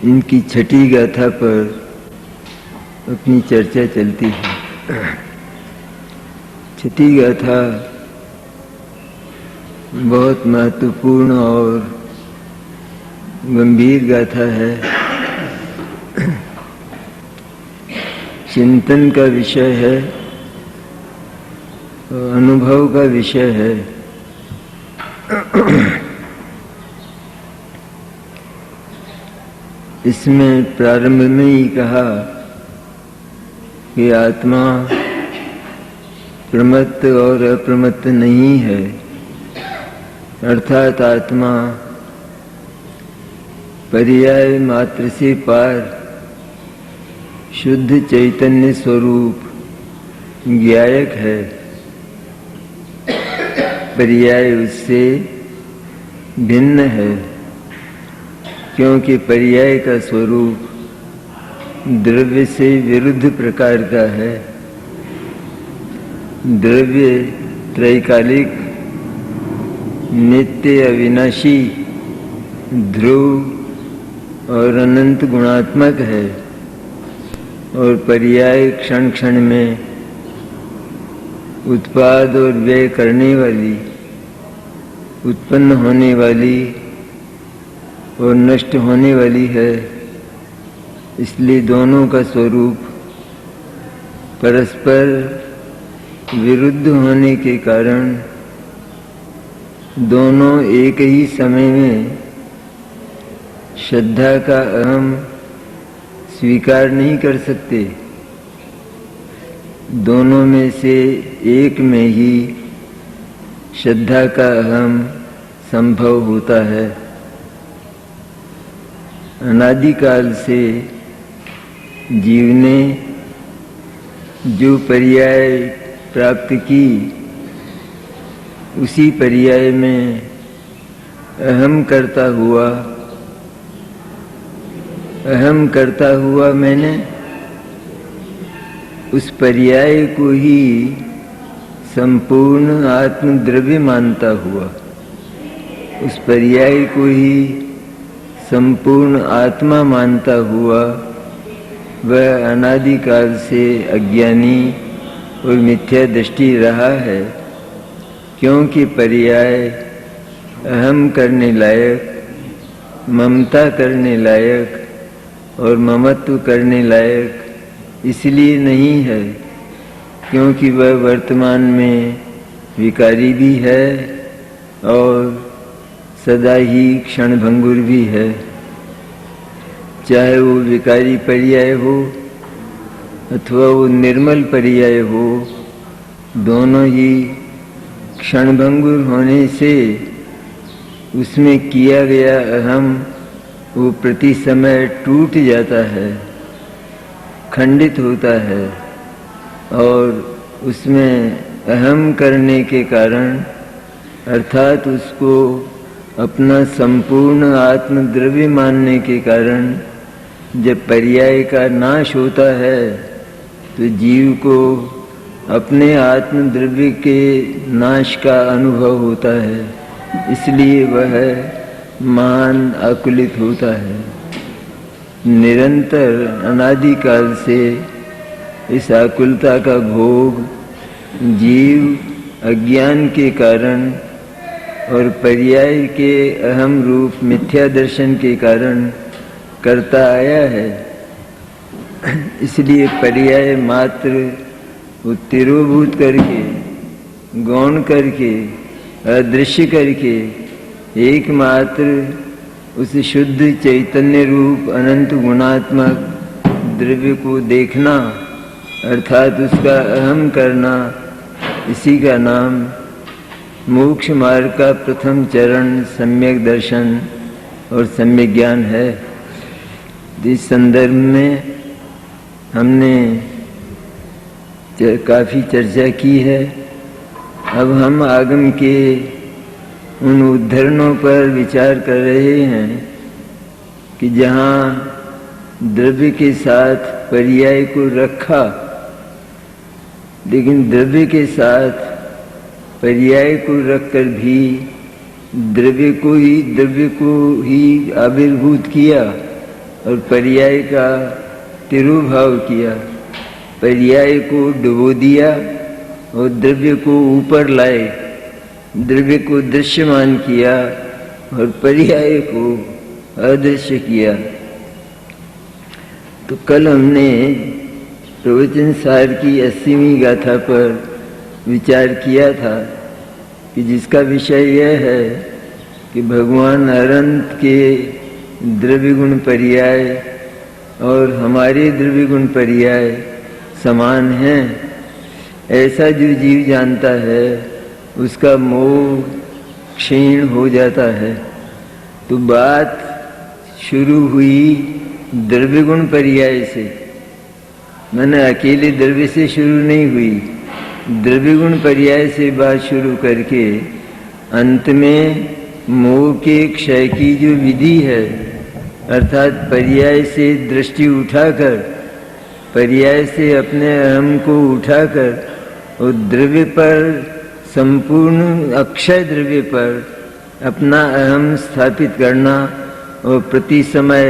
इनकी छठी गाथा पर अपनी चर्चा चलती है। छठी गाथा बहुत महत्वपूर्ण और गंभीर गाथा है। चिंतन का विषय है, अनुभव का विषय है। इसमें प्रारंभ में ही कहा कि आत्मा प्रमत्त और अप्रमत्त नहीं है, अर्थात आत्मा पर्याय मात्र से पार शुद्ध चैतन्य स्वरूप ज्ञायक है। पर्याय उससे भिन्न है, क्योंकि पर्याय का स्वरूप द्रव्य से विरुद्ध प्रकार का है। द्रव्य त्रैकालिक, नित्य, अविनाशी, ध्रुव और अनंत गुणात्मक है, और पर्याय क्षण क्षण में उत्पाद और व्यय करने वाली, उत्पन्न होने वाली और नष्ट होने वाली है। इसलिए दोनों का स्वरूप परस्पर विरुद्ध होने के कारण दोनों एक ही समय में श्रद्धा का अहम स्वीकार नहीं कर सकते। दोनों में से एक में ही श्रद्धा का अहम संभव होता है। अनादिकाल से जीव ने जो पर्याय प्राप्त की, उसी पर्याय में अहम करता हुआ मैंने उस पर्याय को ही संपूर्ण आत्मद्रव्य मानता हुआ, उस पर्याय को ही संपूर्ण आत्मा मानता हुआ, वह अनादिकाल से अज्ञानी और मिथ्या दृष्टि रहा है। क्योंकि पर्याय अहम करने लायक, ममता करने लायक और ममत्व करने लायक इसलिए नहीं है क्योंकि वह वर्तमान में विकारी भी है और सदा ही क्षणभंगुर भी है। चाहे वो विकारी पर्याय हो अथवा वो निर्मल पर्याय हो, दोनों ही क्षणभंगुर होने से उसमें किया गया अहम वो प्रति समय टूट जाता है, खंडित होता है, और उसमें अहम करने के कारण अर्थात उसको अपना संपूर्ण आत्मद्रव्य मानने के कारण जब पर्याय का नाश होता है तो जीव को अपने आत्मद्रव्य के नाश का अनुभव होता है। इसलिए वह महान आकुलित होता है। निरंतर अनादिकाल से इस आकुलता का भोग जीव अज्ञान के कारण और पर्याय के अहम रूप मिथ्या दर्शन के कारण करता आया है। इसलिए पर्याय मात्र तिरोभूत करके, गौण करके, अदृश्य करके एकमात्र उस शुद्ध चैतन्य रूप अनंत गुणात्मक द्रव्य को देखना, अर्थात उसका अहम करना, इसी का नाम मोक्ष मार्ग का प्रथम चरण सम्यक दर्शन और सम्यक ज्ञान है। इस संदर्भ में हमने काफ़ी चर्चा की है। अब हम आगम के उन उद्धरणों पर विचार कर रहे हैं कि जहाँ द्रव्य के साथ पर्याय को रखा, लेकिन द्रव्य के साथ पर्याय को रखकर भी द्रव्य को ही आविर्भूत किया और पर्याय का तिरुभाव किया। पर्याय को डुबो दिया और द्रव्य को ऊपर लाए, द्रव्य को दृश्यमान किया और पर्याय को अदृश्य किया। तो कल हमने प्रवचन सार की 80वीं गाथा पर विचार किया था कि जिसका विषय यह है कि भगवान अनंत के द्रव्य गुण पर्याय और हमारे द्रव्य गुण पर्याय समान हैं। ऐसा जो जीव जानता है उसका मोह क्षीण हो जाता है। तो बात शुरू हुई द्रव्य गुण पर्याय से, मैंने अकेले द्रव्य से शुरू नहीं हुई, द्रव्य गुण पर्याय से बात शुरू करके अंत में मोह के क्षय की जो विधि है, अर्थात पर्याय से दृष्टि उठाकर, पर्याय से अपने अहम को उठाकर और द्रव्य पर, संपूर्ण अक्षय द्रव्य पर अपना अहम स्थापित करना और प्रति समय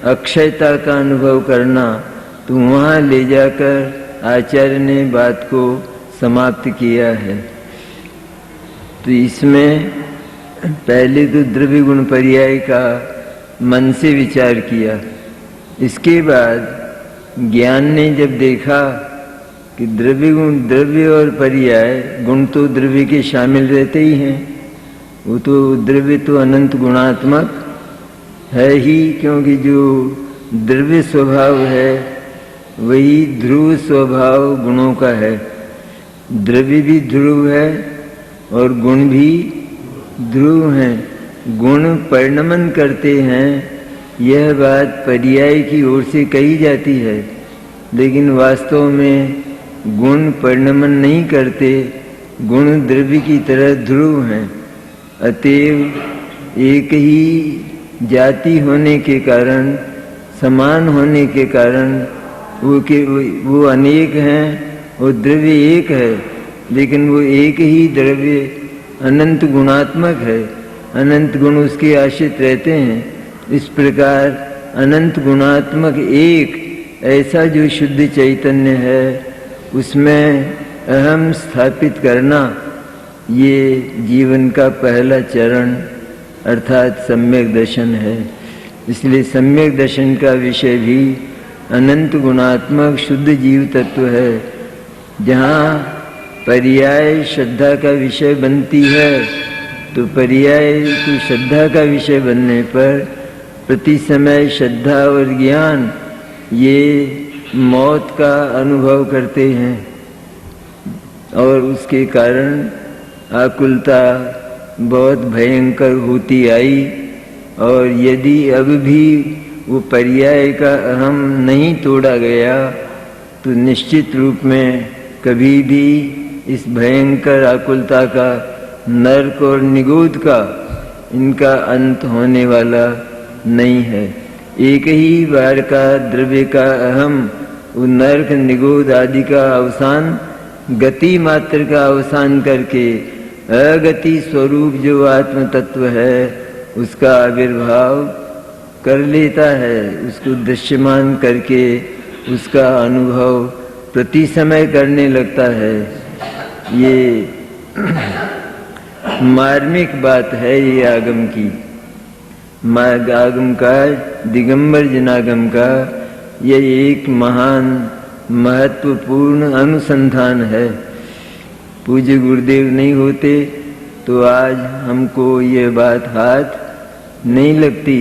अक्षयता का अनुभव करना, तो वहाँ ले जाकर आचार्य ने बात को समाप्त किया है। तो इसमें पहले तो द्रव्य गुण पर्याय का मन से विचार किया। इसके बाद ज्ञान ने जब देखा कि द्रव्य गुण, द्रव्य और पर्याय गुण तो द्रव्य के शामिल रहते ही हैं, वो तो द्रव्य तो अनंत गुणात्मक है ही, क्योंकि जो द्रव्य स्वभाव है वही ध्रुव स्वभाव गुणों का है। द्रव्य भी ध्रुव है और गुण भी ध्रुव हैं। गुण परिणमन करते हैं, यह बात पर्याय की ओर से कही जाती है, लेकिन वास्तव में गुण परिणमन नहीं करते, गुण द्रव्य की तरह ध्रुव हैं। अतएव एक ही जाति होने के कारण, समान होने के कारण वो अनेक हैं और द्रव्य एक है, लेकिन वो एक ही द्रव्य अनंत गुणात्मक है, अनंत गुण उसके आश्रित रहते हैं। इस प्रकार अनंत गुणात्मक एक ऐसा जो शुद्ध चैतन्य है, उसमें अहम स्थापित करना, ये जीवन का पहला चरण अर्थात सम्यक दर्शन है। इसलिए सम्यक दर्शन का विषय भी अनंत गुणात्मक शुद्ध जीव तत्व है। जहाँ पर्याय श्रद्धा का विषय बनती है, तो पर्याय को श्रद्धा का विषय बनने पर प्रति समय श्रद्धा और ज्ञान ये मौत का अनुभव करते हैं और उसके कारण आकुलता बहुत भयंकर होती आई। और यदि अब भी वो पर्याय का अहम नहीं तोड़ा गया, तो निश्चित रूप में कभी भी इस भयंकर आकुलता का, नरक और निगोद का, इनका अंत होने वाला नहीं है। एक ही बार का द्रव्य का अहम वो नरक निगोद आदि का अवसान, गति मात्र का अवसान करके अगति स्वरूप जो आत्म तत्व है उसका आविर्भाव कर लेता है। उसको दृश्यमान करके उसका अनुभव प्रति समय करने लगता है। ये मार्मिक बात है ये आगम की, आगम का, दिगंबर जनागम का यह एक महान महत्वपूर्ण अनुसंधान है। पूज्य गुरुदेव नहीं होते तो आज हमको ये बात हाथ नहीं लगती।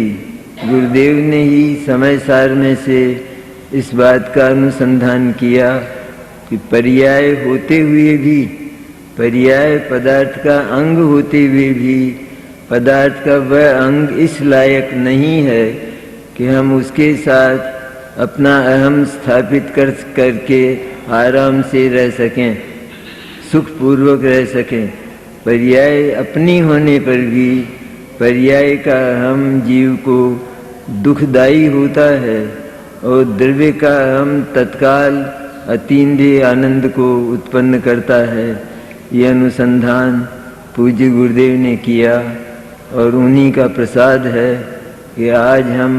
गुरुदेव ने ही समय सार में से इस बात का अनुसंधान किया कि पर्याय होते हुए भी, पर्याय पदार्थ का अंग होते हुए भी, पदार्थ का वह अंग इस लायक नहीं है कि हम उसके साथ अपना अहम स्थापित करके आराम से रह सकें, सुखपूर्वक रह सकें। पर्याय अपनी होने पर भी पर्याय का अहम जीव को दुखदायी होता है और द्रव्य का अहम तत्काल अतीन्द्रिय आनंद को उत्पन्न करता है। यह अनुसंधान पूज्य गुरुदेव ने किया और उन्हीं का प्रसाद है कि आज हम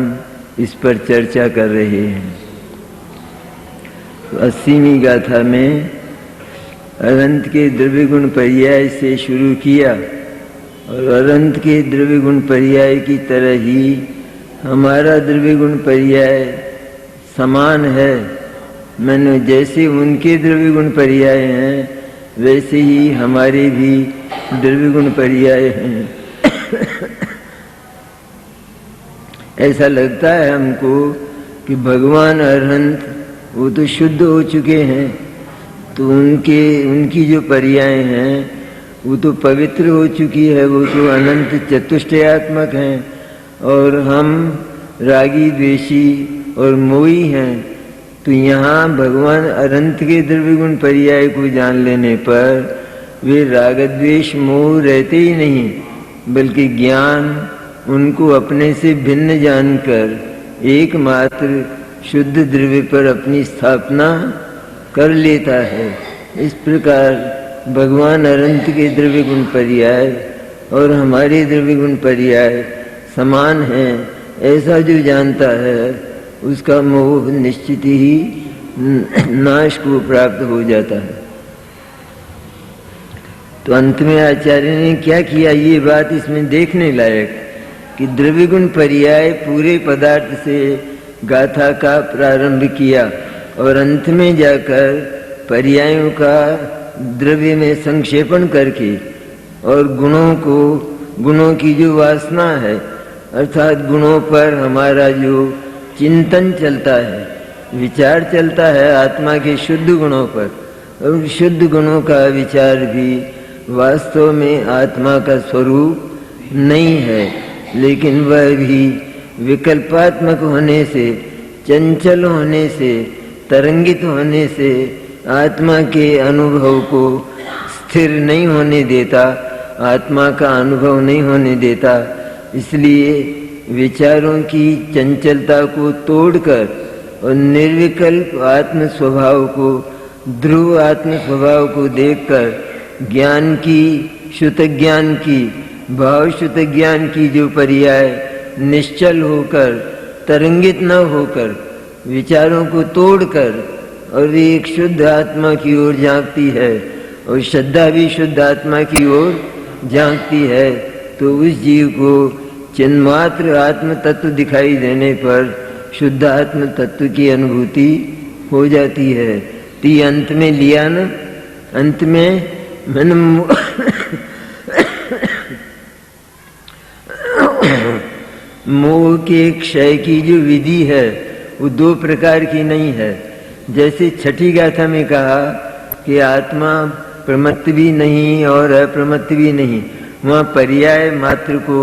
इस पर चर्चा कर रहे हैं। तो 80वीं गाथा में अनंत के द्रव्य गुण पर्याय से शुरू किया और अनंत के द्रव्य गुण पर्याय की तरह ही हमारा द्रव्य गुण पर्याय समान है। मैंने जैसे उनके द्रव्य गुण पर्याय हैं वैसे ही हमारे भी द्रव्य गुण पर्याय हैं। ऐसा लगता है हमको कि भगवान अनंत वो तो शुद्ध हो चुके हैं, तो उनकी जो पर्याय हैं वो तो पवित्र हो चुकी है, वो तो अनंत चतुष्टयात्मक हैं, और हम रागी द्वेषी और मोही हैं। तो यहाँ भगवान अनंत के द्रव्य गुण पर्याय को जान लेने पर वे राग द्वेष मोह रहते ही नहीं, बल्कि ज्ञान उनको अपने से भिन्न जानकर एकमात्र शुद्ध द्रव्य पर अपनी स्थापना कर लेता है। इस प्रकार भगवान अनंत के द्रव्य गुण पर्याय और हमारे द्रव्य गुण पर्याय समान हैं, ऐसा जो जानता है उसका मोह निश्चित ही नाश को प्राप्त हो जाता है। तो अंत में आचार्य ने क्या किया, ये बात इसमें देखने लायक कि द्रव्य गुण पर्याय पूरे पदार्थ से गाथा का प्रारंभ किया और अंत में जाकर पर्यायों का द्रव्य में संक्षेपण करके और गुणों की जो वासना है अर्थात गुणों पर हमारा जो चिंतन चलता है, विचार चलता है आत्मा के शुद्ध गुणों पर, और शुद्ध गुणों का विचार भी वास्तव में आत्मा का स्वरूप नहीं है, लेकिन वह भी विकल्पात्मक होने से, चंचल होने से, तरंगित होने से आत्मा के अनुभव को स्थिर नहीं होने देता, आत्मा का अनुभव नहीं होने देता। इसलिए विचारों की चंचलता को तोड़कर और निर्विकल्प आत्म स्वभाव को, ध्रुव आत्म स्वभाव को देखकर ज्ञान की, शुद्ध ज्ञान की, भाव शुद्ध ज्ञान की जो पर्याय निश्चल होकर, तरंगित न होकर, विचारों को तोड़कर और एक शुद्ध आत्मा की ओर झांकती है और श्रद्धा भी शुद्ध आत्मा की ओर झांकती है, तो उस जीव को चिन्मात्र आत्म तत्व दिखाई देने पर शुद्ध आत्म तत्व की अनुभूति हो जाती है। तो अंत में लिया न, अंत में मैंने मोह के क्षय की जो विधि है वो दो प्रकार की नहीं है। जैसे छठी गाथा में कहा कि आत्मा प्रमत्त भी नहीं और अप्रमत्त भी नहीं, वहाँ पर्याय मात्र को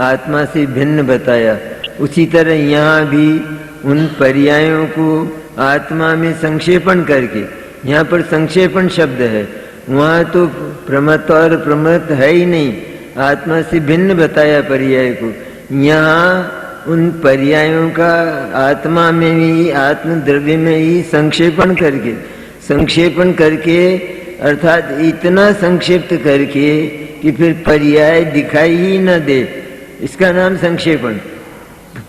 आत्मा से भिन्न बताया। उसी तरह यहाँ भी उन पर्यायों को आत्मा में संक्षेपण करके, यहाँ पर संक्षेपण शब्द है, वहाँ तो प्रमत्त और प्रमत्त है ही नहीं, आत्मा से भिन्न बताया पर्याय को। यहाँ उन पर्यायों का आत्मा में ही, आत्म द्रव्य में ही संक्षेपण करके अर्थात इतना संक्षिप्त करके कि फिर पर्याय दिखाई ही न दे, इसका नाम संक्षेपण।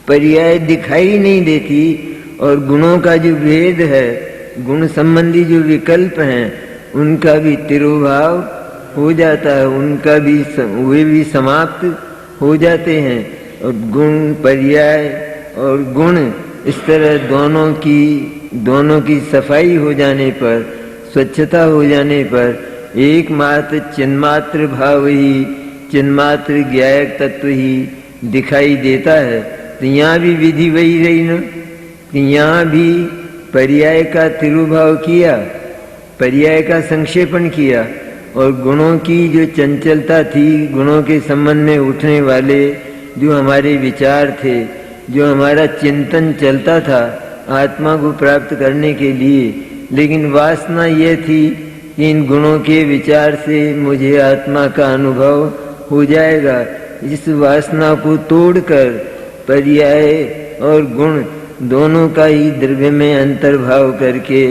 पर्याय दिखाई नहीं देती और गुणों का जो भेद है, गुण संबंधी जो विकल्प हैं, उनका भी तिरोभाव हो जाता है, उनका भी वे भी समाप्त हो जाते हैं। और गुण पर्याय और गुण इस तरह दोनों की सफाई हो जाने पर, स्वच्छता हो जाने पर एकमात्र चिन्मात्र भाव ही, चिन्मात्र ज्ञायक तत्व ही दिखाई देता है। तो यहाँ भी विधि वही रही न, यहाँ भी पर्याय का तिरुभाव किया, पर्याय का संक्षेपण किया और गुणों की जो चंचलता थी, गुणों के संबंध में उठने वाले जो हमारे विचार थे, जो हमारा चिंतन चलता था आत्मा को प्राप्त करने के लिए, लेकिन वासना यह थी कि इन गुणों के विचार से मुझे आत्मा का अनुभव हो जाएगा। इस वासना को तोड़कर पर्याय और गुण दोनों का ही द्रव्य में अंतर्भाव करके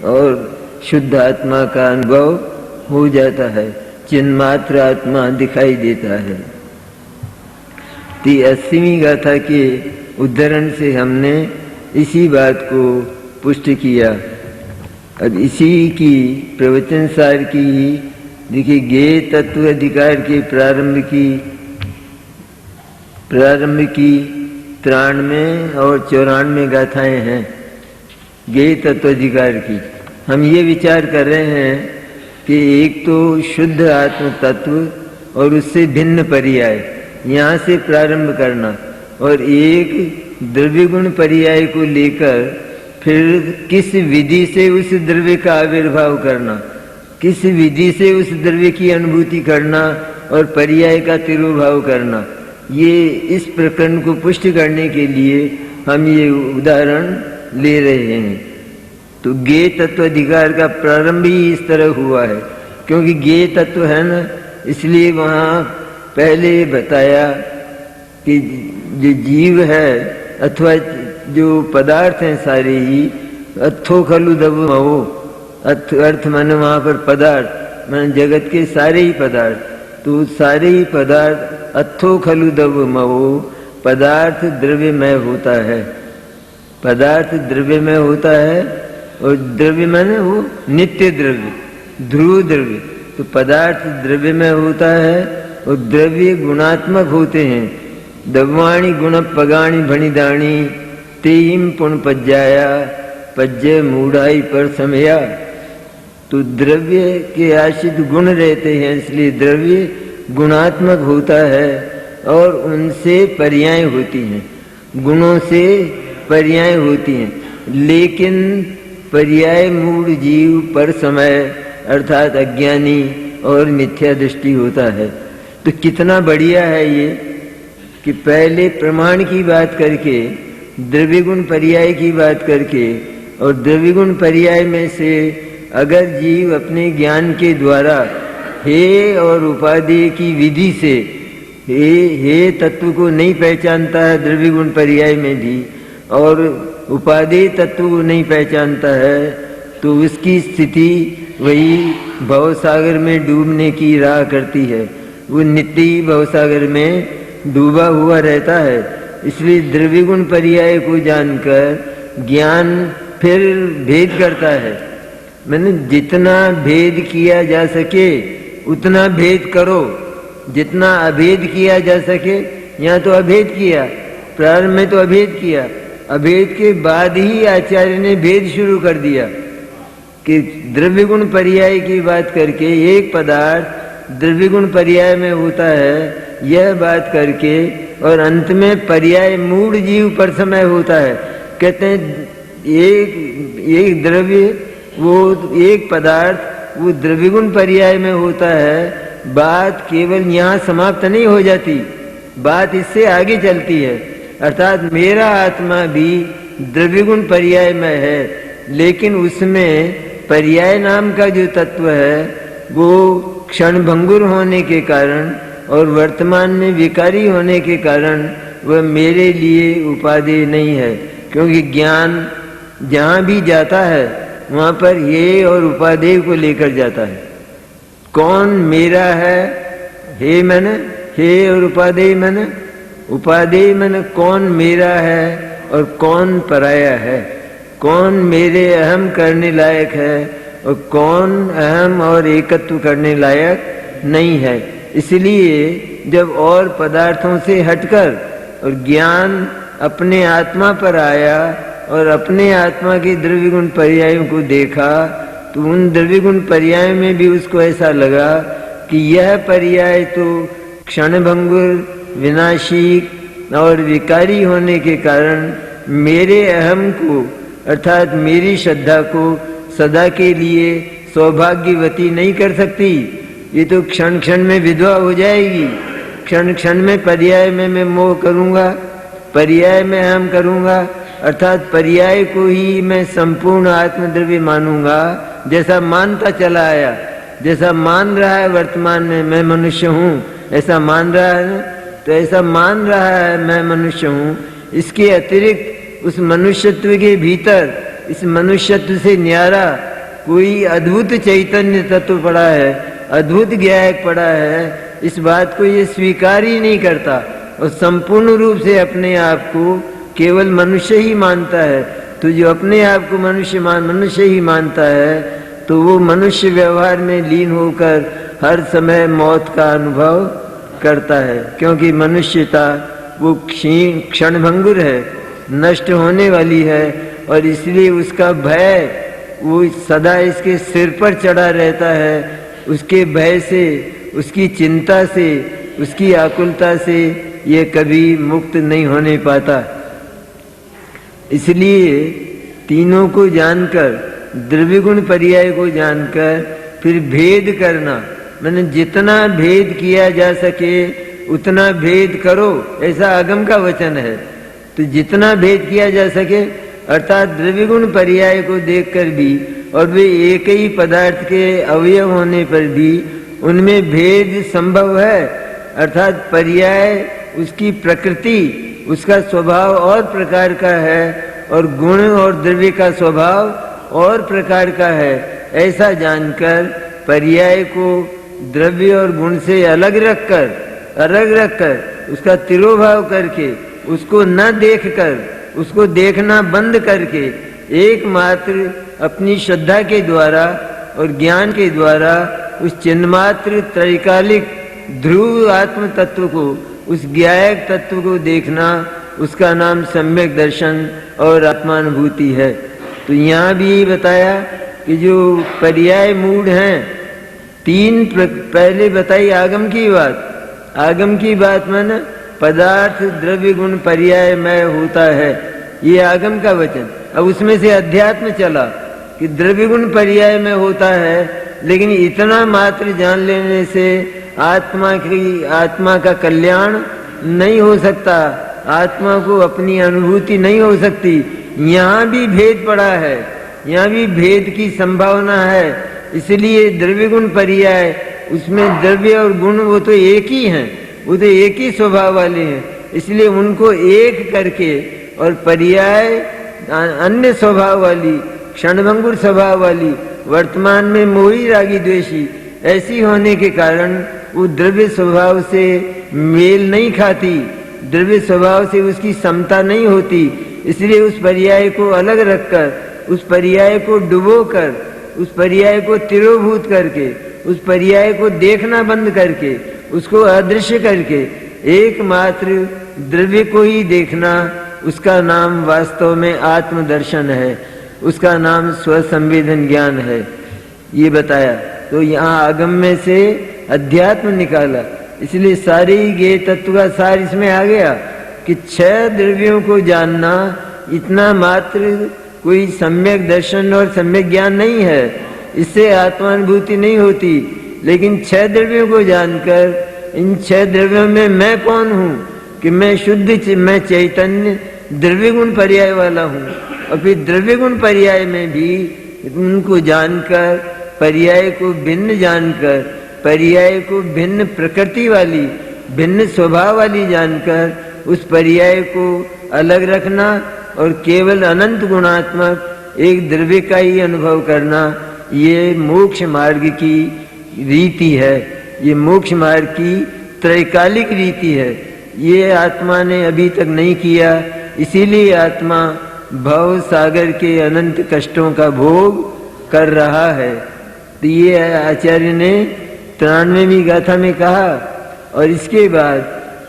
और शुद्ध आत्मा का अनुभव हो जाता है, चिन्मात्र आत्मा दिखाई देता है। 80वीं गाथा के उद्धरण से हमने इसी बात को पुष्ट किया। अब इसी की प्रवचन सार की देखिए ज्ञेय तत्व अधिकार के प्रारंभ की 93 और 94 गाथाएं हैं ज्ञेय तत्व अधिकार की। हम ये विचार कर रहे हैं कि एक तो शुद्ध आत्म तत्व और उससे भिन्न पर्याय, यहाँ से प्रारंभ करना, और एक द्रव्य गुण पर्याय को लेकर फिर किस विधि से उस द्रव्य का आविर्भाव करना, किस विधि से उस द्रव्य की अनुभूति करना और पर्याय का तिरोभाव करना, ये इस प्रकरण को पुष्ट करने के लिए हम ये उदाहरण ले रहे हैं। तो ज्ञेय तत्व अधिकार का प्रारंभ ही इस तरह हुआ है, क्योंकि ज्ञेय तत्व है ना, इसलिए वहाँ पहले बताया कि जो जीव है अथवा जो पदार्थ हैं सारे ही अथो खलु दवमो, अर्थ माने वहाँ पर पदार्थ माने जगत के सारे ही पदार्थ, तो सारे ही पदार्थ अथो खलु दवमो, पदार्थ द्रव्यमय होता है, पदार्थ द्रव्यमय होता है, और द्रव्य माने वो नित्य द्रव्य, ध्रुव द्रव्य, तो पदार्थ द्रव्यमय होता है और द्रव्य गुणात्मक होते हैं। दवाणी गुण पगाणी भणिदाणी तेईम पुण पज्जाया पज्जय मूढ़ाई पर समया। तो द्रव्य के आश्रित गुण रहते हैं, इसलिए द्रव्य गुणात्मक होता है और उनसे पर्याय होती हैं, गुणों से पर्याय होती हैं, लेकिन पर्याय मूढ़ जीव पर समय अर्थात अज्ञानी और मिथ्या दृष्टि होता है। तो कितना बढ़िया है ये कि पहले प्रमाण की बात करके, द्रव्य गुण पर्याय की बात करके, और द्रव्य गुण पर्याय में से अगर जीव अपने ज्ञान के द्वारा हे और उपादेय की विधि से हे तत्व को नहीं पहचानता है द्रव्य गुण पर्याय में भी, और उपादेय तत्व को नहीं पहचानता है, तो उसकी स्थिति वही भवसागर में डूबने की राह करती है, वो नित्य ही भवसागर में डूबा हुआ रहता है। इसलिए द्रव्य गुण पर्याय को जानकर ज्ञान फिर भेद करता है, मैंने जितना भेद किया जा सके उतना भेद करो, जितना अभेद किया जा सके, यहाँ तो अभेद किया, प्रारंभ में तो अभेद किया, अभेद के बाद ही आचार्य ने भेद शुरू कर दिया कि द्रव्य गुण पर्याय की बात करके एक पदार्थ द्रव्य गुण पर्याय में होता है यह बात करके, और अंत में पर्याय मूढ़ जीव पर समय होता है। कहते हैं एक द्रव्य, वो एक पदार्थ वो द्रव्य गुण पर्याय में होता है। बात केवल यहाँ समाप्त नहीं हो जाती, बात इससे आगे चलती है, अर्थात मेरा आत्मा भी द्रव्य गुण पर्याय में है, लेकिन उसमें पर्याय नाम का जो तत्व है वो क्षणभंगुर होने के कारण और वर्तमान में विकारी होने के कारण वह मेरे लिए उपादेय नहीं है, क्योंकि ज्ञान जहाँ भी जाता है वहाँ पर ये और उपादेय को लेकर जाता है। कौन मेरा है, हे मन, हे और उपादेय मन, उपादेय मन कौन मेरा है और कौन पराया है, कौन मेरे अहम करने लायक है और कौन अहम और एकत्व करने लायक नहीं है। इसलिए जब और पदार्थों से हटकर और ज्ञान अपने आत्मा पर आया और अपने आत्मा के द्रव्य गुण पर्यायों को देखा, तो उन द्रव्य गुण पर्याय में भी उसको ऐसा लगा कि यह पर्याय तो क्षणभंगुर, विनाशी और विकारी होने के कारण मेरे अहम को अर्थात मेरी श्रद्धा को सदा के लिए सौभाग्यवती नहीं कर सकती। ये तो क्षण क्षण में विधवा हो जाएगी, क्षण क्षण में पर्याय में मैं मोह करूँगा, पर्याय में अहम करूँगा, अर्थात पर्याय को ही मैं संपूर्ण आत्मद्रव्य मानूंगा, जैसा मानता चला आया, जैसा मान रहा है वर्तमान में मैं मनुष्य हूँ, ऐसा मान रहा है ना, तो ऐसा मान रहा है मैं मनुष्य हूँ। इसके अतिरिक्त उस मनुष्यत्व के भीतर, इस मनुष्यत्व से न्यारा कोई अद्भुत चैतन्य तत्व पड़ा है, अद्भुत ज्ञायक पड़ा है, इस बात को ये स्वीकार ही नहीं करता और संपूर्ण रूप से अपने आप को केवल मनुष्य ही मानता है। तो जो अपने आप को मनुष्य ही मानता है, तो वो मनुष्य व्यवहार में लीन होकर हर समय मौत का अनुभव करता है, क्योंकि मनुष्यता वो क्षणभंगुर है, नष्ट होने वाली है, और इसलिए उसका भय वो सदा इसके सिर पर चढ़ा रहता है। उसके भय से, उसकी चिंता से, उसकी आकुलता से ये कभी मुक्त नहीं होने पाता। इसलिए तीनों को जानकर, द्रव्य गुण पर्याय को जानकर फिर भेद करना, मैंने जितना भेद किया जा सके उतना भेद करो, ऐसा आगम का वचन है। तो जितना भेद किया जा सके, अर्थात द्रव्य गुण पर्याय को देखकर भी, और वे एक ही पदार्थ के अवयव होने पर भी उनमें भेद संभव है। अर्थात पर्याय उसकी प्रकृति, उसका स्वभाव और प्रकार का है, और गुण और द्रव्य का स्वभाव और प्रकार का है। ऐसा जानकर पर्याय को द्रव्य और गुण से अलग रखकर उसका तिरोभाव करके, उसको न देखकर, उसको देखना बंद करके, एकमात्र अपनी श्रद्धा के द्वारा और ज्ञान के द्वारा उस चिन्मात्र त्रैकालिक ध्रुव आत्म तत्व को, उस ज्ञायक तत्व को देखना, उसका नाम सम्यक दर्शन और आत्मानुभूति है। तो यहाँ भी बताया कि जो पर्याय मूढ़ हैं, तीन पहले बताई आगम की बात। आगम की बात माने पदार्थ द्रव्य गुण पर्याय में होता है, ये आगम का वचन। अब उसमें से अध्यात्म चला कि द्रव्य गुण पर्याय में होता है, लेकिन इतना मात्र जान लेने से आत्मा का कल्याण नहीं हो सकता, आत्मा को अपनी अनुभूति नहीं हो सकती। यहाँ भी भेद पड़ा है, यहाँ भी भेद की संभावना है। इसलिए द्रव्य गुण पर्याय, उसमें द्रव्य और गुण वो तो एक ही हैं, वो तो एक ही स्वभाव वाले हैं। इसलिए उनको एक करके, और पर्याय अन्य स्वभाव वाली, क्षणभंगुर स्वभाव वाली, वर्तमान में मोही रागी द्वेषी ऐसी होने के कारण वो द्रव्य स्वभाव से मेल नहीं खाती, द्रव्य स्वभाव से उसकी समता नहीं होती। इसलिए उस पर्याय को अलग रखकर, उस पर्याय को डुबोकर, उस पर्याय को तिरोभूत करके, उस पर्याय को देखना बंद करके, उसको अदृश्य करके एकमात्र द्रव्य को ही देखना, उसका नाम वास्तव में आत्मदर्शन है, उसका नाम स्वसंवेदन ज्ञान है। ये बताया। तो यहाँ आगम में से अध्यात्म निकाला, इसलिए सारे ये तत्व का सार इसमें आ गया कि 6 द्रव्यों को जानना इतना मात्र कोई सम्यक दर्शन और सम्यक ज्ञान नहीं है, इससे आत्मानुभूति नहीं होती। लेकिन 6 द्रव्यों को जानकर, इन 6 द्रव्यों में मैं कौन हूँ कि मैं शुद्ध, मैं चैतन्य द्रव्य गुण पर्याय वाला हूँ। और फिर द्रव्य गुण पर्याय में भी उनको जानकर, पर्याय को भिन्न जानकर, पर्याय को भिन्न प्रकृति वाली, भिन्न स्वभाव वाली जानकर उस पर्याय को अलग रखना और केवल अनंत गुणात्मक एक द्रव्य का ही अनुभव करना, ये मोक्ष मार्ग की रीति है, ये मोक्ष मार्ग की त्रैकालिक रीति है। ये आत्मा ने अभी तक नहीं किया, इसीलिए आत्मा भव सागर के अनंत कष्टों का भोग कर रहा है। तो ये आचार्य ने 93वीं गाथा में कहा। और इसके बाद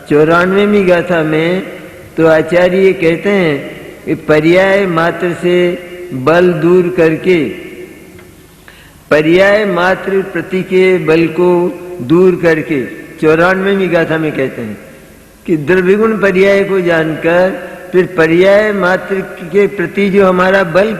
94वीं गाथा में तो आचार्य ये कहते हैं कि पर्याय मात्र से बल दूर करके, पर्याय मात्र प्रति के बल को दूर करके 94वीं गाथा में कहते हैं कि द्रव्यगुण पर्याय को जानकर फिर पर्याय मात्र के प्रति जो हमारा बल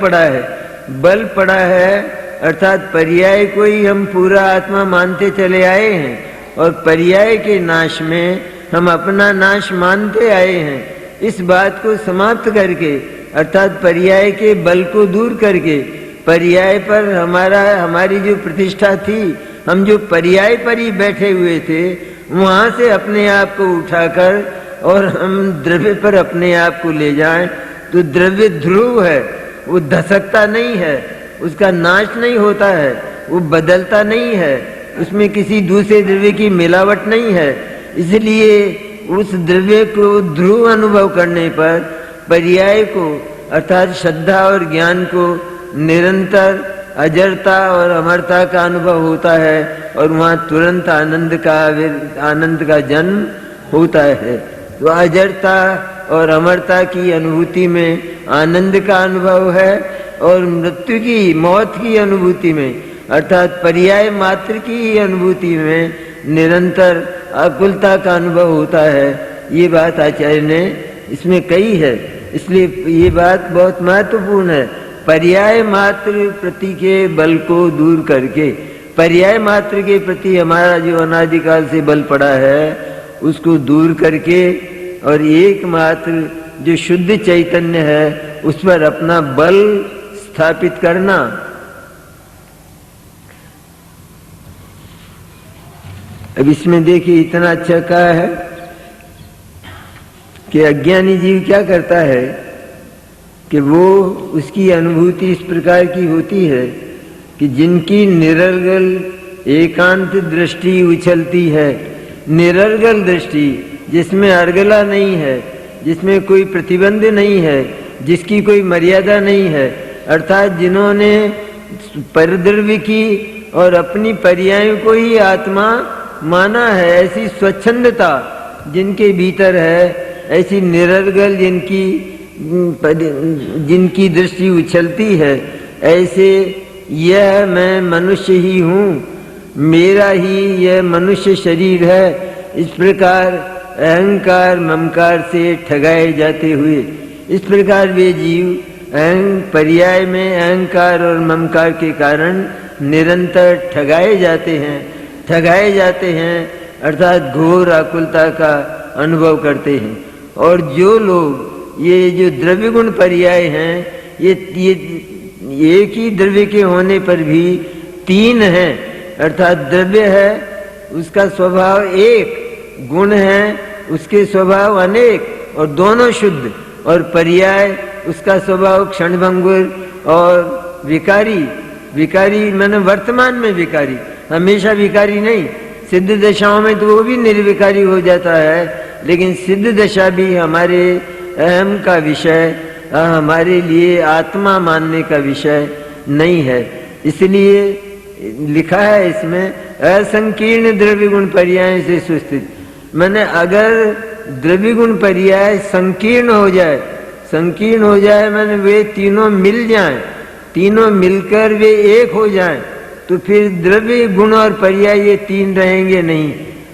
पड़ा है, अर्थात पर्याय को ही हम पूरा आत्मा मानते चले आए हैं और पर्याय के नाश में हम अपना नाश मानते आए हैं। इस बात को समाप्त करके, अर्थात पर्याय के बल को दूर करके, पर्याय पर हमारी जो प्रतिष्ठा थी, हम जो पर्याय पर ही बैठे हुए थे, वहां से अपने आप को उठाकर और हम द्रव्य पर अपने आप को ले जाएं, तो द्रव्य ध्रुव है, वो धसकता नहीं है, उसका नाश नहीं होता है, वो बदलता नहीं है, उसमें किसी दूसरे द्रव्य की मिलावट नहीं है। इसलिए उस द्रव्य को ध्रुव अनुभव करने पर पर्याय को अर्थात श्रद्धा और ज्ञान को निरंतर अजरता और अमरता का अनुभव होता है और वहाँ तुरंत आनंद का जन्म होता है। तो अजरता और अमरता की अनुभूति में आनंद का अनुभव है और मृत्यु की, मौत की अनुभूति में अर्थात पर्याय मात्र की अनुभूति में निरंतर आकुलता का अनुभव होता है। ये बात आचार्य ने इसमें कही है, इसलिए ये बात बहुत महत्वपूर्ण है। पर्याय मात्र प्रति के बल को दूर करके, पर्याय मात्र के प्रति हमारा जो अनादिकाल से बल पड़ा है उसको दूर करके और एकमात्र जो शुद्ध चैतन्य है उस पर अपना बल स्थापित करना। अब इसमें देखिए इतना अच्छा कहा है कि अज्ञानी जीव क्या करता है कि वो उसकी अनुभूति इस प्रकार की होती है कि जिनकी निरर्गल एकांत दृष्टि उछलती है, निरर्गल दृष्टि जिसमें अर्गला नहीं है, जिसमें कोई प्रतिबंध नहीं है, जिसकी कोई मर्यादा नहीं है, अर्थात जिन्होंने परद्रव्य की और अपनी पर्यायों को ही आत्मा माना है, ऐसी स्वच्छंदता जिनके भीतर है, ऐसी निरर्गल जिनकी दृष्टि उछलती है, ऐसे यह मैं मनुष्य ही हूँ, मेरा ही यह मनुष्य शरीर है, इस प्रकार अहंकार ममकार से ठगाए जाते हुए, इस प्रकार वे जीव पर्याय में अहंकार और ममकार के कारण निरंतर ठगाए जाते हैं अर्थात घोर आकुलता का अनुभव करते हैं। और जो लोग ये जो द्रव्य गुण पर्याय हैं, ये एक ही द्रव्य के होने पर भी तीन हैं, अर्थात द्रव्य है उसका स्वभाव एक, गुण है उसके स्वभाव अनेक और दोनों शुद्ध, और पर्याय उसका स्वभाव क्षणभंगुर और विकारी माने वर्तमान में विकारी, हमेशा विकारी नहीं। सिद्ध दशाओं में तो वो भी निर्विकारी हो जाता है, लेकिन सिद्ध दशा भी हमारे अहम का विषय, हमारे लिए आत्मा मानने का विषय नहीं है। इसलिए लिखा है इसमें असंकीर्ण द्रव्य गुण पर्याय से सुस्थित, मैंने अगर द्रव्य गुण पर्याय संकीर्ण हो जाए मैंने वे तीनों मिल जाएं, तीनों मिलकर वे एक हो जाएं, तो फिर द्रव्य गुण और पर्याय ये तीन रहेंगे नहीं,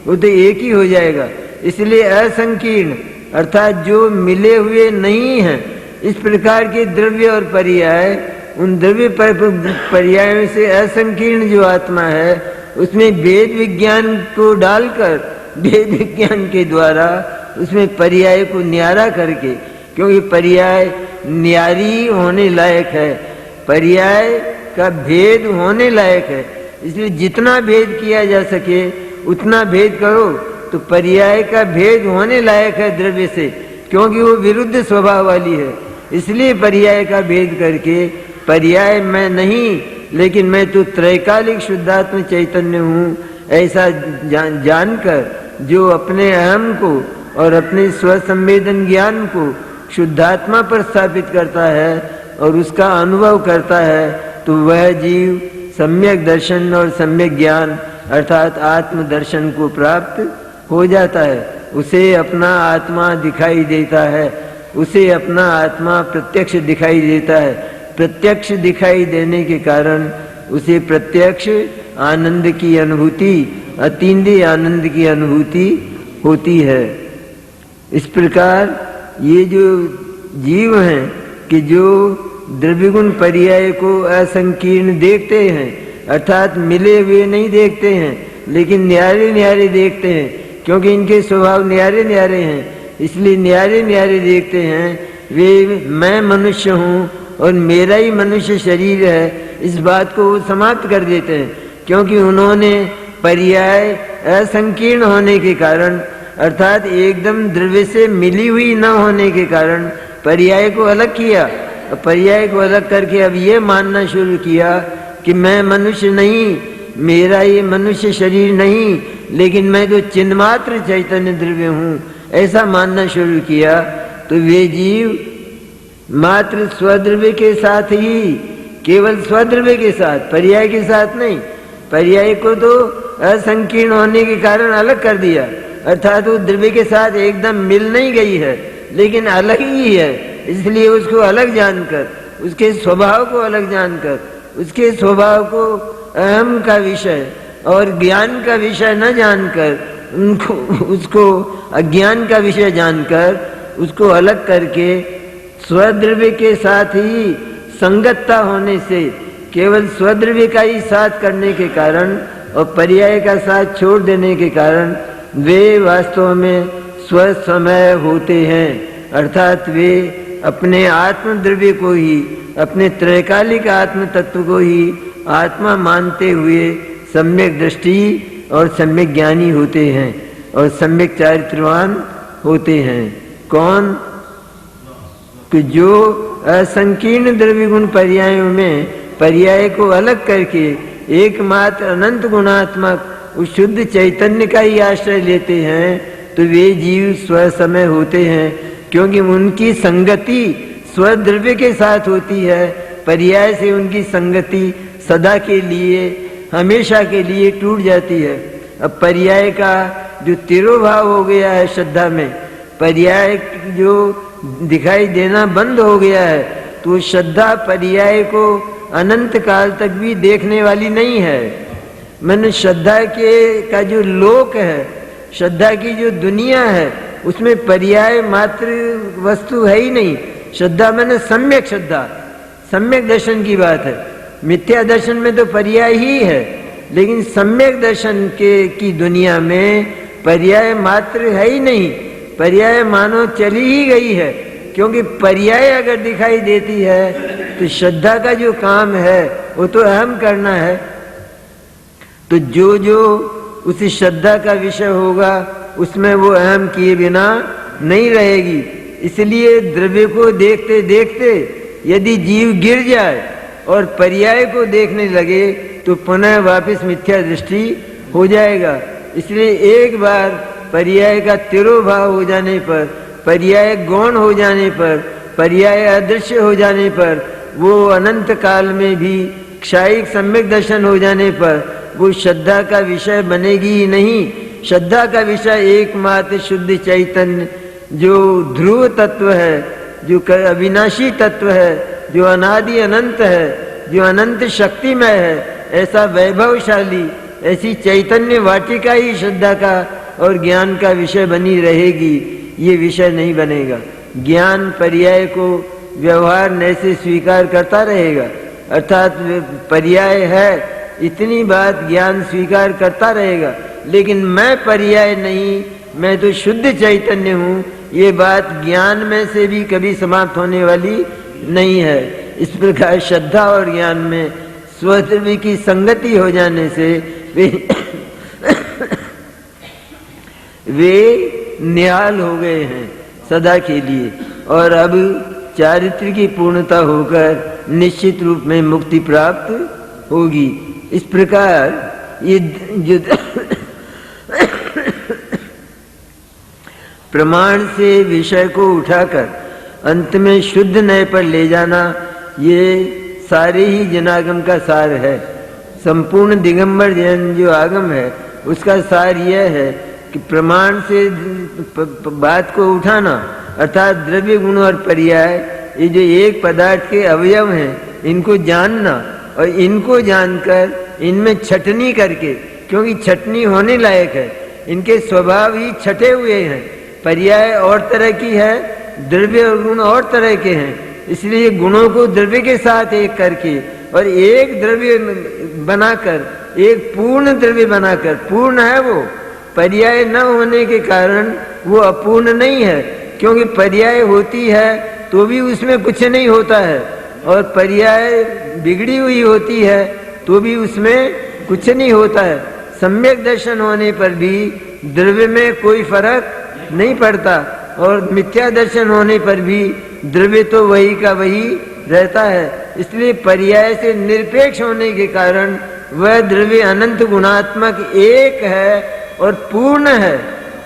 वो तो एक ही हो जाएगा। इसलिए असंकीर्ण अर्थात जो मिले हुए नहीं हैं, इस प्रकार के द्रव्य और पर्याय, उन द्रव्य पर्यायों से असंकीर्ण जो आत्मा है उसमें वेद विज्ञान को डालकर, वेद विज्ञान के द्वारा उसमें पर्याय को न्यारा करके, क्योंकि पर्याय न्यारी होने लायक है, पर्याय का भेद होने लायक है, इसलिए जितना भेद किया जा सके उतना भेद करो। तो पर्याय का भेद होने लायक है द्रव्य से, क्योंकि वो विरुद्ध स्वभाव वाली है, इसलिए पर्याय का भेद करके, पर्याय मैं नहीं लेकिन मैं तो त्रैकालिक शुद्धात्म चैतन्य हूँ, ऐसा जानकर जो अपने अहम को और अपने स्वसंवेदन ज्ञान को शुद्धात्मा पर स्थापित करता है और उसका अनुभव करता है, तो वह जीव सम्यक दर्शन और सम्यक ज्ञान अर्थात आत्म दर्शन को प्राप्त हो जाता है। उसे अपना आत्मा दिखाई देता है, उसे अपना आत्मा प्रत्यक्ष दिखाई देता है। प्रत्यक्ष दिखाई देने के कारण उसे प्रत्यक्ष आनंद की अनुभूति, अतीन्द्रिय आनंद की अनुभूति होती है। इस प्रकार ये जो जीव हैं कि जो द्रव्यगुण पर्याय को असंकीर्ण देखते हैं, अर्थात मिले हुए नहीं देखते हैं, लेकिन न्यारे न्यारे देखते हैं, क्योंकि इनके स्वभाव न्यारे न्यारे हैं, इसलिए न्यारे न्यारे देखते हैं। वे मैं मनुष्य हूँ और मेरा ही मनुष्य शरीर है, इस बात को वो समाप्त कर देते हैं, क्योंकि उन्होंने पर्याय असंकीर्ण होने के कारण अर्थात एकदम द्रव्य से मिली हुई न होने के कारण पर्याय को अलग किया। पर्याय को अलग करके अब ये मानना शुरू किया कि मैं मनुष्य नहीं, मेरा ये मनुष्य शरीर नहीं, लेकिन मैं तो चिन्मात्र चैतन्य द्रव्य हूँ, ऐसा मानना शुरू किया। तो वे जीव मात्र स्वद्रव्य के साथ ही, केवल स्वद्रव्य के साथ, पर्याय के साथ नहीं। पर्याय को तो असंकीर्ण होने के कारण अलग कर दिया, अर्थात वो द्रव्य के साथ एकदम मिल नहीं गई है, लेकिन अलग ही है। इसलिए उसको अलग जानकर, उसके स्वभाव को अलग जानकर, उसके स्वभाव को अहम का विषय और ज्ञान का विषय न जानकर, उनको उसको अज्ञान का विषय जानकर, उसको अलग करके स्वद्रव्य के साथ ही संगतता होने से, केवल स्वद्रव्य का ही साथ करने के कारण और पर्याय का साथ छोड़ देने के कारण वे वास्तव में स्वसमय होते हैं। अर्थात वे अपने आत्म द्रव्य को ही, अपने त्रैकालिक आत्म तत्व को ही आत्मा मानते हुए सम्यक दृष्टि और सम्यक ज्ञानी होते हैं और सम्यक चारित्रवान होते हैं। कौन? कि जो असंकीर्ण द्रव्य गुण पर्यायों में पर्याय को अलग करके एकमात्र अनंत गुणात्मक उस शुद्ध चैतन्य का ही आश्रय लेते हैं, तो वे जीव स्वसमय होते हैं, क्योंकि उनकी संगति स्वद्रव्य के साथ होती है। पर्याय से उनकी संगति सदा के लिए, हमेशा के लिए टूट जाती है। अब पर्याय का जो तिरोभाव हो गया है श्रद्धा में, पर्याय जो दिखाई देना बंद हो गया है, तो श्रद्धा पर्याय को अनंत काल तक भी देखने वाली नहीं है। मैंने श्रद्धा के का जो लोक है, श्रद्धा की जो दुनिया है, उसमें पर्याय मात्र वस्तु है ही नहीं। श्रद्धा मैंने सम्यक श्रद्धा, सम्यक दर्शन की बात है। मिथ्या दर्शन में तो पर्याय ही है, लेकिन सम्यक दर्शन की दुनिया में पर्याय मात्र है ही नहीं। पर्याय मानो चली ही गई है, क्योंकि पर्याय अगर दिखाई देती है तो श्रद्धा का जो काम है वो तो अहम करना है। तो जो जो उस श्रद्धा का विषय होगा उसमें वो अहम किए बिना नहीं रहेगी। इसलिए द्रव्य को देखते देखते यदि जीव गिर जाए और पर्याय को देखने लगे तो पुनः वापस मिथ्या दृष्टि हो जाएगा। इसलिए एक बार पर्याय का तिरोभाव हो जाने पर, पर्याय गौण हो जाने पर, पर्याय अदृश्य हो जाने पर, वो अनंत काल में भी क्षायिक सम्यक दर्शन हो जाने पर वो श्रद्धा का विषय बनेगी ही नहीं। श्रद्धा का विषय एकमात्र शुद्ध चैतन्य, जो ध्रुव तत्व है, जो अविनाशी तत्व है, जो अनादि अनंत है, जो अनंत शक्तिमय है, ऐसा वैभवशाली, ऐसी चैतन्य वाटिका ही श्रद्धा का और ज्ञान का विषय बनी रहेगी। ये विषय नहीं बनेगा। ज्ञान पर्याय को व्यवहार न से स्वीकार करता रहेगा, अर्थात पर्याय है इतनी बात ज्ञान स्वीकार करता रहेगा, लेकिन मैं पर्याय नहीं, मैं तो शुद्ध चैतन्य हूँ, ये बात ज्ञान में से भी कभी समाप्त होने वाली नहीं है। इस प्रकार श्रद्धा और ज्ञान में स्वद्रव्य की संगति हो जाने से वे निहाल हो गए हैं सदा के लिए, और अब चारित्र की पूर्णता होकर निश्चित रूप में मुक्ति प्राप्त होगी। इस प्रकार ये जो प्रमाण से विषय को उठाकर अंत में शुद्ध नय पर ले जाना, ये सारे ही जनागम का सार है। संपूर्ण दिगंबर जैन जो आगम है उसका सार यह है कि प्रमाण से बात को उठाना, अर्थात द्रव्य गुण और पर्याय, ये जो एक पदार्थ के अवयव हैं, इनको जानना और इनको जानकर इनमें छटनी करके, क्योंकि छटनी होने लायक है, इनके स्वभाव ही छटे हुए हैं। पर्याय और तरह की है, द्रव्य और गुण और तरह के हैं, इसलिए गुणों को द्रव्य के साथ एक करके और एक द्रव्य बनाकर, एक पूर्ण द्रव्य बनाकर, पूर्ण है वो, पर्याय न होने के कारण वो अपूर्ण नहीं है, क्योंकि पर्याय होती है तो भी उसमें कुछ नहीं होता है, और पर्याय बिगड़ी हुई होती है तो भी उसमें कुछ नहीं होता है। सम्यक दर्शन होने पर भी द्रव्य में कोई फर्क नहीं पड़ता, और मिथ्या दर्शन होने पर भी द्रव्य तो वही का वही रहता है। इसलिए पर्याय से निरपेक्ष होने के कारण वह द्रव्य अनंत गुणात्मक एक है और पूर्ण है।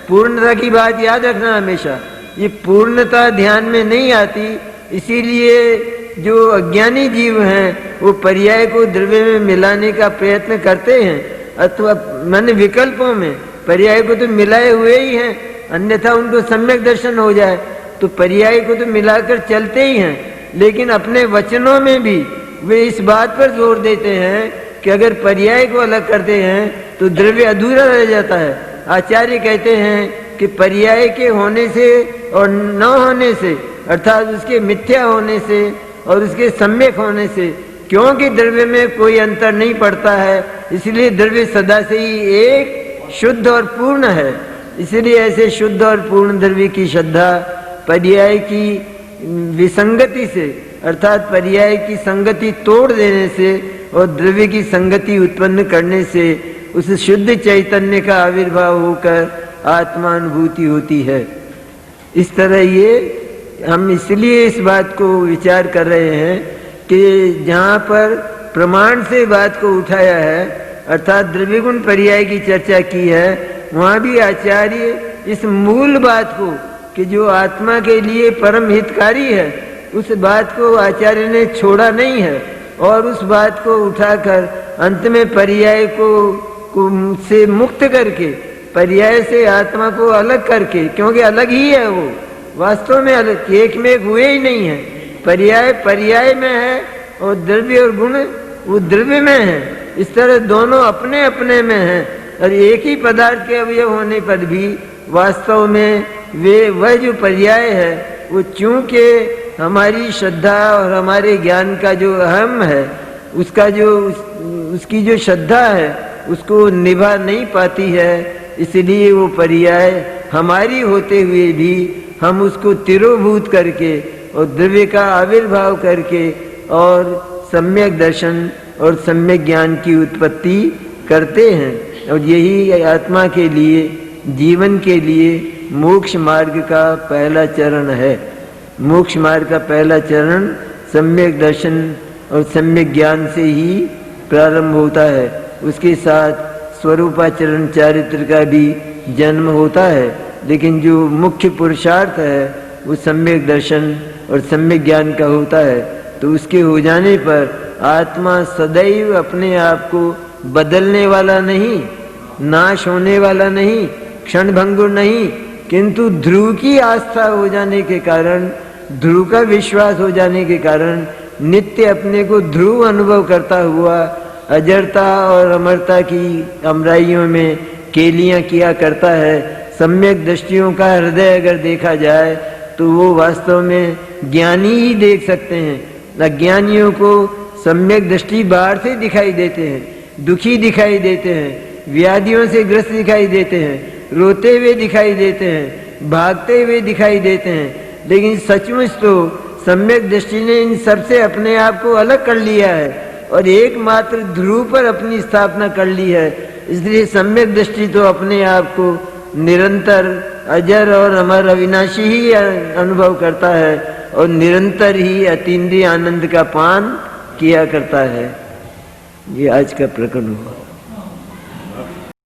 पूर्णता की बात याद रखना हमेशा, ये पूर्णता ध्यान में नहीं आती इसीलिए जो अज्ञानी जीव हैं वो पर्याय को द्रव्य में मिलाने का प्रयत्न करते हैं, अथवा मन विकल्पों में पर्याय को तो मिलाए हुए ही हैं, अन्यथा उनको सम्यक दर्शन हो जाए तो पर्याय को तो मिलाकर चलते ही हैं। लेकिन अपने वचनों में भी वे इस बात पर जोर देते हैं कि अगर पर्याय को अलग करते हैं तो द्रव्य अधूरा रह जाता है। आचार्य कहते हैं कि पर्याय के होने से और न होने से, अर्थात उसके मिथ्या होने से और उसके सम्यक होने से, क्योंकि द्रव्य में कोई अंतर नहीं पड़ता है, इसलिए द्रव्य सदा से ही एक शुद्ध और पूर्ण है। इसलिए ऐसे शुद्ध और पूर्ण द्रव्य की श्रद्धा पर्याय की विसंगति से, अर्थात पर्याय की संगति तोड़ देने से और द्रव्य की संगति उत्पन्न करने से उस शुद्ध चैतन्य का आविर्भाव होकर आत्मानुभूति होती है। इस तरह ये हम इसलिए इस बात को विचार कर रहे हैं कि जहाँ पर प्रमाण से बात को उठाया है, अर्थात द्रव्य गुण पर्याय की चर्चा की है, वहाँ भी आचार्य इस मूल बात को कि जो आत्मा के लिए परम हितकारी है, उस बात को आचार्य ने छोड़ा नहीं है और उस बात को उठाकर अंत में पर्याय को से मुक्त करके, पर्याय से आत्मा को अलग करके, क्योंकि अलग ही है वो, वास्तव में अलग, एक में एक हुए ही नहीं है। पर्याय पर्याय में है और द्रव्य और गुण वो द्रव्य में है। इस तरह दोनों अपने अपने में हैं और एक ही पदार्थ के अवयव होने पर भी वास्तव में वे वह जो पर्याय है वो चूंकि हमारी श्रद्धा और हमारे ज्ञान का जो अहम है, उसका जो उसकी जो श्रद्धा है उसको निभा नहीं पाती है, इसलिए वो पर्याय हमारी होते हुए भी हम उसको तिरोभूत करके और द्रव्य का आविर्भाव करके और सम्यक दर्शन और सम्यक ज्ञान की उत्पत्ति करते हैं। और यही आत्मा के लिए, जीवन के लिए मोक्ष मार्ग का पहला चरण है। मोक्ष मार्ग का पहला चरण सम्यक दर्शन और सम्यक ज्ञान से ही प्रारंभ होता है। उसके साथ स्वरूपाचरण चारित्र का भी जन्म होता है, लेकिन जो मुख्य पुरुषार्थ है वो सम्यक दर्शन और सम्यक ज्ञान का होता है। तो उसके हो जाने पर आत्मा सदैव अपने आप को बदलने वाला नहीं, नाश होने वाला नहीं, क्षणभंगुर नहीं, किंतु ध्रुव की आस्था हो जाने के कारण, ध्रुव का विश्वास हो जाने के कारण नित्य अपने को ध्रुव अनुभव करता हुआ अजरता और अमरता की अमराइयों में केलियां किया करता है। सम्यक दृष्टियों का हृदय अगर देखा जाए तो वो वास्तव में ज्ञानी ही देख सकते हैं। अज्ञानियों को सम्यक दृष्टि बाहर से दिखाई देते हैं, दुखी दिखाई देते हैं, व्याधियों से ग्रस्त दिखाई देते हैं, रोते हुए दिखाई देते हैं, भागते हुए दिखाई देते हैं, लेकिन सचमुच तो सम्यक दृष्टि ने इन सबसे अपने आप को अलग कर लिया है और एकमात्र ध्रुव पर अपनी स्थापना कर ली है। इसलिए सम्यक दृष्टि तो अपने आप को निरंतर अजर और अमर अविनाशी ही अनुभव करता है और निरंतर ही अतीन्द्रिय आनंद का पान किया करता है। ये आज का प्रकरण हुआ।